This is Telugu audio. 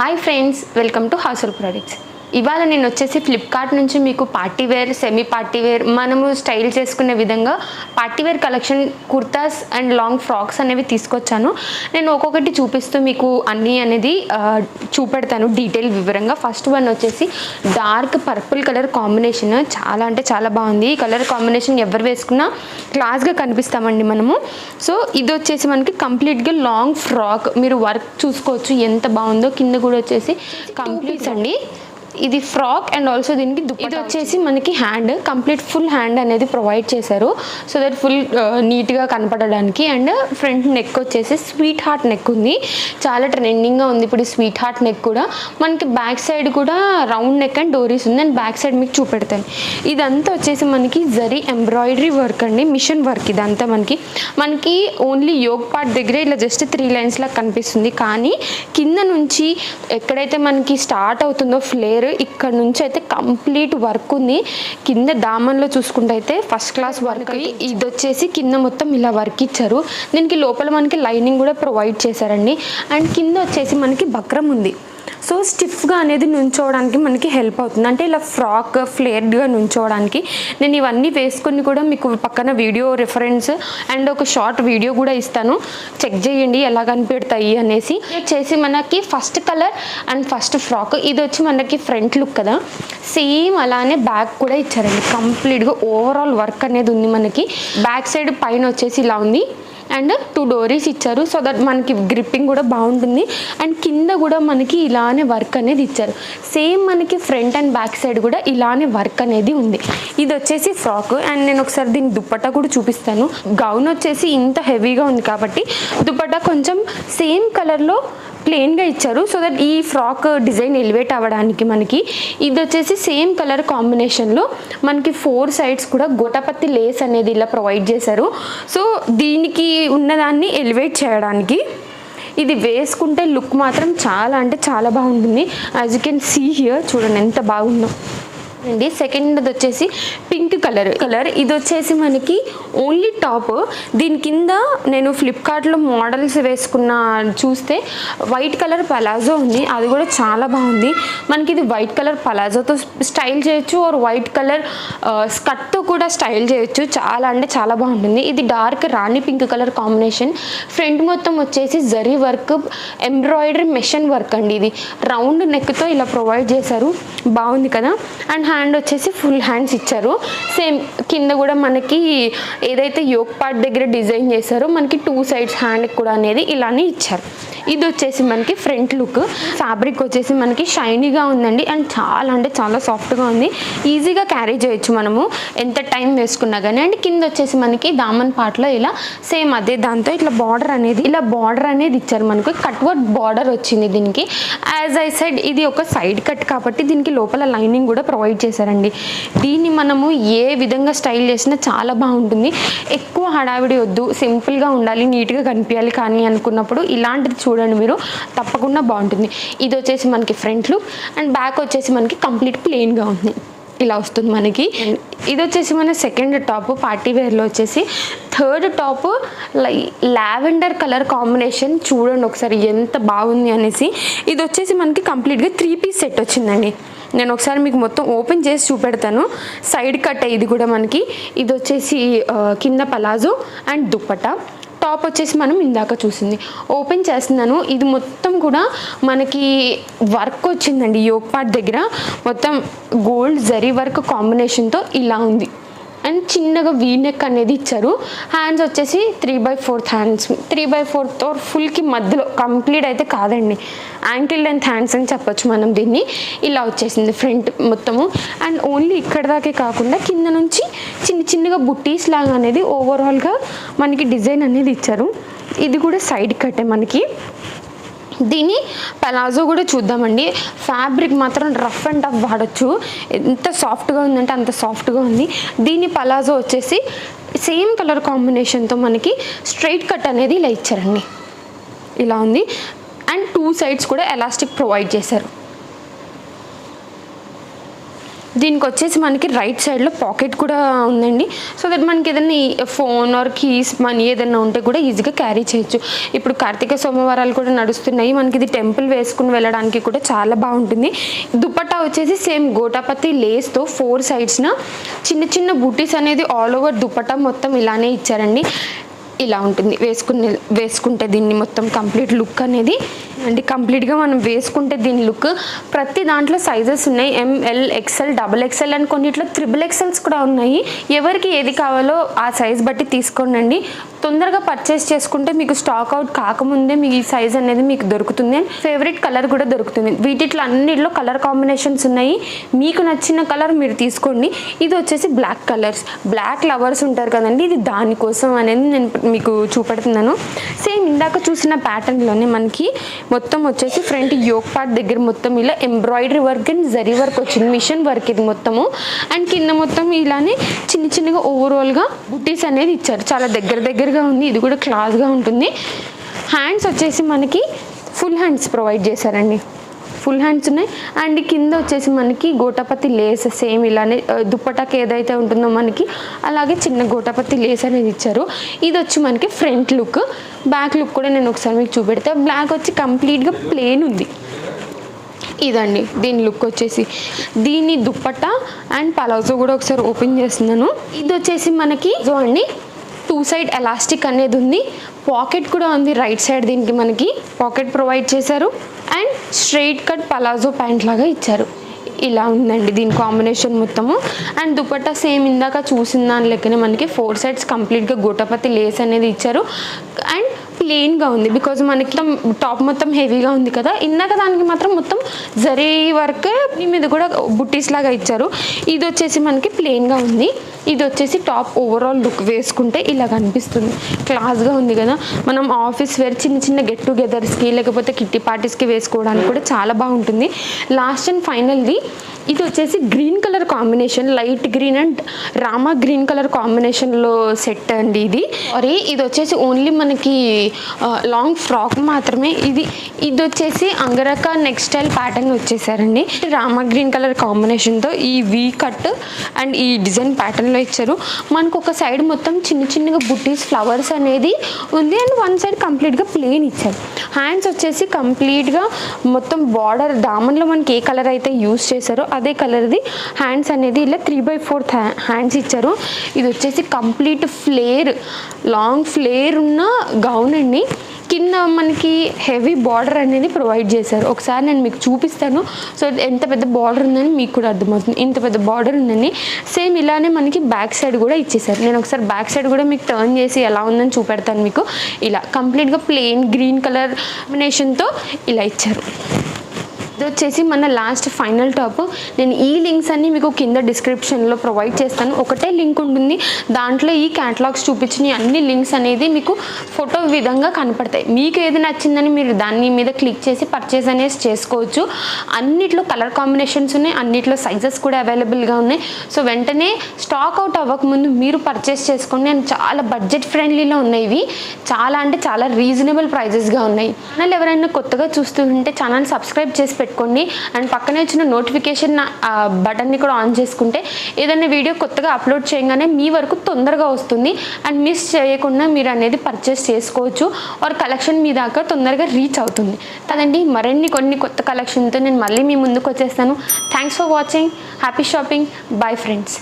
Hi friends, welcome to household products. ఇవాళ నేను వచ్చేసి ఫ్లిప్కార్ట్ నుంచి మీకు పార్టీవేర్, సెమీ పార్టీవేర్, మనము స్టైల్ చేసుకునే విధంగా partywear collection kurtas and long frocks అనేవి తీసుకొచ్చాను. నేను ఒక్కొక్కటి చూపిస్తూ మీకు అన్నీ అనేది చూపెడతాను డీటెయిల్ వివరంగా. ఫస్ట్ వన్ వచ్చేసి డార్క్ పర్పుల్ కలర్ కాంబినేషన్, చాలా అంటే చాలా బాగుంది. ఈ కలర్ కాంబినేషన్ ఎవరు వేసుకున్నా క్లాస్గా కనిపిస్తామండి మనము. సో ఇది వచ్చేసి మనకి కంప్లీట్గా లాంగ్ ఫ్రాక్, మీరు వర్క్ చూసుకోవచ్చు ఎంత బాగుందో. కింద కూడా వచ్చేసి కంప్లీట్స్ అండి. ఇది ఫ్రాక్ అండ్ ఆల్సో దీనికి ఇది వచ్చేసి మనకి హ్యాండ్, కంప్లీట్ ఫుల్ హ్యాండ్ అనేది ప్రొవైడ్ చేశారు సో దట్ ఫుల్ నీట్గా కనపడడానికి. అండ్ ఫ్రంట్ నెక్ వచ్చేసి స్వీట్ హార్ట్ నెక్ ఉంది, చాలా ట్రెండింగ్గా ఉంది ఇప్పుడు ఈ స్వీట్ హార్ట్ నెక్ కూడా. మనకి బ్యాక్ సైడ్ కూడా రౌండ్ నెక్ అండ్ డోరీస్ ఉంది. అండ్ బ్యాక్ సైడ్ మీకు చూపెడతాను. ఇదంతా వచ్చేసి మనకి జరీ ఎంబ్రాయిడరీ వర్క్ అండి, మిషన్ వర్క్. ఇదంతా మనకి ఓన్లీ యోగ్ పార్ట్ దగ్గర ఇలా జస్ట్ 3 లైన్స్ లాగా కనిపిస్తుంది, కానీ కింద నుంచి ఎక్కడైతే మనకి స్టార్ట్ అవుతుందో ఫ్లేర్, ఇక్కడ నుంచి అయితే కంప్లీట్ వర్క్ ఉంది. కింద దామన్లో చూసుకుంటే అయితే ఫస్ట్ క్లాస్ వర్క్. ఇది వచ్చేసి కింద మొత్తం ఇలా వర్క్ ఇచ్చారు. దీనికి లోపల మనకి లైనింగ్ కూడా ప్రొవైడ్ చేశారండి. అండ్ కింద వచ్చేసి మనకి బక్రం ఉంది. సో స్టిఫ్గా అనేది నుంచోవడానికి మనకి హెల్ప్ అవుతుంది, అంటే ఇలా ఫ్రాక్ ఫ్లేర్డ్గా నుంచోవడానికి. నేను ఇవన్నీ వేసుకొని కూడా మీకు పక్కన వీడియో రిఫరెన్స్ అండ్ ఒక షార్ట్ వీడియో కూడా ఇస్తాను, చెక్ చేయండి ఎలా కనిపెడతాయి అనేసి. వచ్చేసి మనకి first colour and first frock. ఇది వచ్చి మనకి ఫ్రంట్ లుక్ కదా, సేమ్ అలానే బ్యాక్ కూడా ఇచ్చారండి. కంప్లీట్గా ఓవరాల్ వర్క్ అనేది ఉంది మనకి. బ్యాక్ సైడ్ పైన వచ్చేసి ఇలా ఉంది అండ్ 2 డోరీస్ ఇచ్చారు సో దట్ మనకి గ్రిప్పింగ్ కూడా బాగుంటుంది. అండ్ కింద కూడా మనకి ఇలానే వర్క్ అనేది ఇచ్చారు. సేమ్ మనకి ఫ్రంట్ అండ్ బ్యాక్ సైడ్ కూడా ఇలానే వర్క్ అనేది ఉంది. ఇది వచ్చేసి ఫ్రాక్. అండ్ నేను ఒకసారి దీని దుప్పట్టా కూడా చూపిస్తాను. గౌన్ వచ్చేసి ఇంత హెవీగా ఉంది కాబట్టి దుప్పట్టా కొంచెం సేమ్ కలర్లో ప్లెయిన్గా ఇచ్చారు సో దట్ ఈ ఫ్రాక్ డిజైన్ ఎలివేట్ అవ్వడానికి. మనకి ఇది వచ్చేసి సేమ్ కలర్ కాంబినేషన్లో మనకి 4 సైడ్స్ కూడా గోటాపత్తి లేస్ అనేది ఇలా ప్రొవైడ్ చేశారు. సో దీనికి ఉన్నదాన్ని ఎలివేట్ చేయడానికి ఇది వేసుకుంటే లుక్ మాత్రం చాలా అంటే చాలా బాగుంటుంది. As you can see here, చూడండి ఎంత బాగుందో అండి. సెకండ్ వచ్చేసి పింక్ కలర్. ఇది వచ్చేసి మనకి ఓన్లీ టాప్. దీని కింద నేను ఫ్లిప్కార్ట్లో మోడల్స్ వేసుకున్న చూస్తే వైట్ కలర్ పలాజో ఉంది, అది కూడా చాలా బాగుంది. మనకి ఇది వైట్ కలర్ పలాజోతో స్టైల్ చేయొచ్చు, ఆర్ వైట్ కలర్ స్కర్ట్తో కూడా స్టైల్ చేయొచ్చు. చాలా అంటే చాలా బాగుంటుంది. ఇది డార్క్ రాణి పింక్ కలర్ కాంబినేషన్. ఫ్రంట్ మొత్తం వచ్చేసి zari work, embroidery machine work అండి. ఇది రౌండ్ నెక్తో ఇలా ప్రొవైడ్ చేశారు, బాగుంది కదా. అండ్ హ్యాండ్ వచ్చేసి ఫుల్ హ్యాండ్స్ ఇచ్చారు. సేమ్ కింద కూడా మనకి ఏదైతే యోక్ పార్ట్ దగ్గర డిజైన్ చేశారో మనకి 2 సైడ్స్ హ్యాండ్కి కూడా అనేది ఇలానే ఇచ్చారు. ఇది వచ్చేసి మనకి ఫ్రంట్ లుక్. ఫ్యాబ్రిక్ వచ్చేసి మనకి షైనీగా ఉందండి అండ్ చాలా అంటే చాలా సాఫ్ట్గా ఉంది. ఈజీగా క్యారీ చేయొచ్చు మనము ఎంత టైం వేసుకున్నా కానీ. అండ్ కింద వచ్చేసి మనకి దామన్ పార్ట్లో ఇలా సేమ్ అదే దాంతో ఇట్లా బార్డర్ అనేది ఇచ్చారు. మనకు కట్ వర్క్ బార్డర్ వచ్చింది దీనికి. యాజ్ ఐ సైడ్ ఇది ఒక సైడ్ కట్ కాబట్టి దీనికి లోపల లైనింగ్ కూడా ప్రొవైడ్ చేశారండి. దీన్ని మనము ఏ విధంగా స్టైల్ చేసినా చాలా బాగుంటుంది. ఎక్కువ హడావిడి వద్దు, సింపుల్గా ఉండాలి, నీట్గా కనిపించాలి కానీ అనుకున్నప్పుడు ఇలాంటిది చూడండి మీరు, తప్పకుండా బాగుంటుంది. ఇది వచ్చేసి మనకి ఫ్రంట్ లుక్ అండ్ బ్యాక్ వచ్చేసి మనకి కంప్లీట్ ప్లెయిన్గా ఉంది, ఇలా వస్తుంది మనకి. ఇది వచ్చేసి మన సెకండ్ టాప్. పార్టీ వేర్లో వచ్చేసి third top lavender colour combination. చూడండి ఒకసారి ఎంత బాగుంది అనేసి. ఇది వచ్చేసి మనకి కంప్లీట్గా 3 పీస్ సెట్ వచ్చిందండి. నేను ఒకసారి మీకు మొత్తం ఓపెన్ చేసి చూపెడతాను. సైడ్ కట్ ఇది కూడా మనకి. ఇది వచ్చేసి కింద పలాజో అండ్ దుప్పట్టా. టాప్ వచ్చేసి మనం ఇందాక చూసింది. ఓపెన్ చేస్తున్నాను. ఇది మొత్తం కూడా మనకి వర్క్ వచ్చిందండి. యోక్ పార్ట్ దగ్గర మొత్తం గోల్డ్ జరీ వర్క్ కాంబినేషన్తో ఇలా ఉంది. అండ్ చిన్నగా వీ నెక్ అనేది ఇచ్చారు. హ్యాండ్స్ వచ్చేసి 3/4 హ్యాండ్స్, 3/4తో ఫుల్కి మధ్యలో, కంప్లీట్ అయితే కాదండి, యాంకిల్ లెంత్ హ్యాండ్స్ అని చెప్పొచ్చు మనం దీన్ని. ఇలా వచ్చేసింది ఫ్రంట్ మొత్తము. అండ్ ఓన్లీ ఇక్కడ దాకే కాకుండా కింద నుంచి చిన్నగా బుట్టీస్ లాగా అనేది ఓవరాల్గా మనకి డిజైన్ అనేది ఇచ్చారు. ఇది కూడా సైడ్ కట్టే మనకి. దీని పలాజో కూడా చూద్దామండి. ఫ్యాబ్రిక్ మాత్రం రఫ్ అండ్ టఫ్ వాడచ్చు, ఎంత సాఫ్ట్గా ఉందంటే అంత సాఫ్ట్గా ఉంది. దీని పలాజో వచ్చేసి సేమ్ కలర్ కాంబినేషన్తో మనకి స్ట్రైట్ కట్ అనేది ఇలా ఇచ్చారండి, ఇలా ఉంది. అండ్ 2 సైడ్స్ కూడా ఎలాస్టిక్ ప్రొవైడ్ చేశారు. దీనికి వచ్చేసి మనకి రైట్ సైడ్లో పాకెట్ కూడా ఉందండి. సో దట్ మనకి ఏదైనా ఫోన్ ఆర్ కీస్ మనీ ఏదైనా ఉంటే కూడా ఈజీగా క్యారీ చేయొచ్చు. ఇప్పుడు కార్తీక సోమవారాలు కూడా నడుస్తున్నాయి, మనకి ఇది టెంపుల్ వేసుకుని వెళ్ళడానికి కూడా చాలా బాగుంటుంది. దుపట్టా వచ్చేసి సేమ్ గోటాపతి లేస్తో 4 సైడ్స్న చిన్న చిన్న బూటీస్ అనేది ఆల్ ఓవర్ దుపట్టా మొత్తం ఇలానే ఇచ్చారండి. ఇలా ఉంటుంది వేసుకుంటే దీన్ని మొత్తం కంప్లీట్ లుక్ అనేది అంటే కంప్లీట్గా మనం వేసుకుంటే దీని లుక్. ప్రతి దాంట్లో సైజెస్ ఉన్నాయి, ML XL XXL అని కొన్నిట్లో XXXs కూడా ఉన్నాయి. ఎవరికి ఏది కావాలో ఆ సైజ్ బట్టి తీసుకోండి. తొందరగా పర్చేస్ చేసుకుంటే మీకు స్టాక్ అవుట్ కాకముందే మీకు ఈ సైజ్ అనేది మీకు దొరుకుతుంది. అండ్ ఫేవరెట్ కలర్ కూడా దొరుకుతుంది. వీటిలో అన్నిట్లో కలర్ కాంబినేషన్స్ ఉన్నాయి, మీకు నచ్చిన కలర్ మీరు తీసుకోండి. ఇది వచ్చేసి బ్లాక్ కలర్స్, బ్లాక్ లవర్స్ ఉంటారు కదండి, ఇది దానికోసం అనేది నేను మీకు చూపెడుతున్నాను. సేమ్ ఇందాక చూసిన ప్యాటర్న్లోనే మనకి మొత్తం వచ్చేసి ఫ్రంట్ యోక్ పార్ట్ దగ్గర మొత్తం ఇలా embroidery work and zari work వచ్చింది, మిషన్ వర్క్ ఇది మొత్తము. అండ్ కింద మొత్తం ఇలానే చిన్న చిన్నగా ఓవరాల్గా బుట్టీస్ అనేది ఇచ్చారు, చాలా దగ్గరగా ఉంది. ఇది కూడా క్లాస్గా ఉంటుంది. హ్యాండ్స్ వచ్చేసి మనకి ఫుల్ హ్యాండ్స్ ప్రొవైడ్ చేశారండి, ఫుల్ హ్యాండ్స్ ఉన్నాయి. అండ్ కింద వచ్చేసి మనకి గోటాపతి లేస్ సేమ్ ఇలానే దుప్పటాకి ఏదైతే ఉంటుందో మనకి అలాగే చిన్న గోటాపతి లేస్ అనేది ఇచ్చారు. ఇది వచ్చి మనకి ఫ్రంట్ లుక్. బ్యాక్ లుక్ కూడా నేను ఒకసారి మీకు చూపెడితే బ్లాక్ వచ్చి కంప్లీట్గా ప్లెయిన్ ఉంది. ఇదండి దీని లుక్ వచ్చేసి. దీని దుప్పట్టా అండ్ పలాజో కూడా ఒకసారి ఓపెన్ చేస్తున్నాను. ఇది వచ్చేసి మనకి అండి 2 సైడ్ ఎలాస్టిక్ అనేది ఉంది, పాకెట్ కూడా ఉంది రైట్ సైడ్. దీనికి మనకి పాకెట్ ప్రొవైడ్ చేశారు and straight cut palazzo pant లాగా ఇచ్చారు. ఇలా ఉందండి దీని కాంబినేషన్ మొత్తము. అండ్ దుపట్టా సేమ్ ఇందాక చూసిన దాని లెక్కనే మనకి 4 సైడ్స్ కంప్లీట్గా గోటాపతి లేస్ అనేది ఇచ్చారు. అండ్ ప్లెయిన్గా ఉంది బికాజ్ మనకి టాప్ మొత్తం హెవీగా ఉంది కదా, ఇందాక దానికి మాత్రం మొత్తం జరీ వర్క్ మీద కూడా బుట్టీస్ లాగా ఇచ్చారు. ఇది వచ్చేసి మనకి ప్లెయిన్గా ఉంది. ఇది వచ్చేసి టాప్ ఓవరాల్ లుక్ వేసుకుంటే ఇలా కనిపిస్తుంది, క్లాస్గా ఉంది కదా. మనం ఆఫీస్ వేర్ చిన్న గెట్ టుగెదర్స్కి లేకపోతే కిట్టి పార్టీస్కి వేసుకోవడానికి కూడా చాలా బాగుంటుంది. లాస్ట్ అండ్ ఫైనల్ది ఇది వచ్చేసి green colour combination, light green and Rama green colour కాంబినేషన్లో సెట్ అండి ఇది. ఇది వచ్చేసి ఓన్లీ మనకి లాంగ్ ఫ్రాక్ మాత్రమే. ఇది వచ్చేసి అంగరక నెక్ స్టైల్ ప్యాటర్న్ వచ్చేసారండి. రామా గ్రీన్ కలర్ కాంబినేషన్తో ఈ వీ కట్ అండ్ ఈ డిజైన్ ప్యాటర్న్లో ఇచ్చారు. మనకు ఒక సైడ్ మొత్తం చిన్నగా బుట్టీస్ ఫ్లవర్స్ అనేది ఉంది అండ్ వన్ సైడ్ కంప్లీట్గా ప్లెయిన్ ఇచ్చారు. హ్యాండ్స్ వచ్చేసి కంప్లీట్గా మొత్తం బార్డర్ దామన్లో మనకి ఏ కలర్ అయితే యూజ్ చేశారో అదే కలర్ది హ్యాండ్స్ అనేది ఇలా 3/4 హ్యాండ్స్ ఇచ్చారు. ఇది వచ్చేసి కంప్లీట్ ఫ్లేర్, లాంగ్ ఫ్లేర్ ఉన్న గౌన్ అండి. కింద మనకి హెవీ బార్డర్ అనేది ప్రొవైడ్ చేశారు. ఒకసారి నేను మీకు చూపిస్తాను, సో ఎంత పెద్ద బార్డర్ ఉందని మీకు కూడా అర్థమవుతుంది. ఇంత పెద్ద బార్డర్ ఉందని. సేమ్ ఇలానే మనకి బ్యాక్ సైడ్ కూడా ఇచ్చేసారు. నేను ఒకసారి బ్యాక్ సైడ్ కూడా మీకు టర్న్ చేసి ఎలా ఉందని చూపెడతాను మీకు. ఇలా కంప్లీట్గా ప్లెయిన్ గ్రీన్ కలర్ కాంబినేషన్తో ఇలా ఇచ్చారు. ఇది వచ్చేసి మన లాస్ట్ ఫైనల్ టాప్. నేను ఈ లింక్స్ అన్ని మీకు కింద డిస్క్రిప్షన్లో ప్రొవైడ్ చేస్తాను. ఒకటే లింక్ ఉంటుంది, దాంట్లో ఈ క్యాటలాగ్స్ చూపించిన అన్ని లింక్స్ అనేది మీకు ఫోటో విధంగా కనపడతాయి. మీకు ఏది నచ్చిందని మీరు దాని మీద క్లిక్ చేసి పర్చేస్ అనేది చేసుకోవచ్చు. అన్నిట్లో కలర్ కాంబినేషన్స్ ఉన్నాయి, అన్నిట్లో సైజెస్ కూడా అవైలబుల్గా ఉన్నాయి. సో వెంటనే స్టాక్ అవుట్ అవ్వకముందు మీరు పర్చేస్ చేసుకోండి. అండ్ చాలా బడ్జెట్ ఫ్రెండ్లీలో ఉన్నాయి ఇవి, చాలా అంటే చాలా రీజనబుల్ ప్రైజెస్గా ఉన్నాయి. ఛానల్ ఎవరైనా కొత్తగా చూస్తుంటే ఛానల్ సబ్స్క్రైబ్ చేసి పెట్టుకోండి. అండ్ పక్కనే వచ్చిన నోటిఫికేషన్ బటన్ని కూడా ఆన్ చేసుకుంటే ఏదైనా వీడియో కొత్తగా అప్లోడ్ చేయగానే మీ వరకు తొందరగా వస్తుంది. అండ్ మిస్ చేయకుండా మీరు అనేది పర్చేస్ చేసుకోవచ్చు. ఆర్ కలెక్షన్ మీ దాకా తొందరగా రీచ్ అవుతుంది కదండి. కొన్ని కొత్త కలెక్షన్తో నేను మళ్ళీ మీ ముందుకు వచ్చేస్తాను. Thanks for watching. Happy shopping. Bye friends.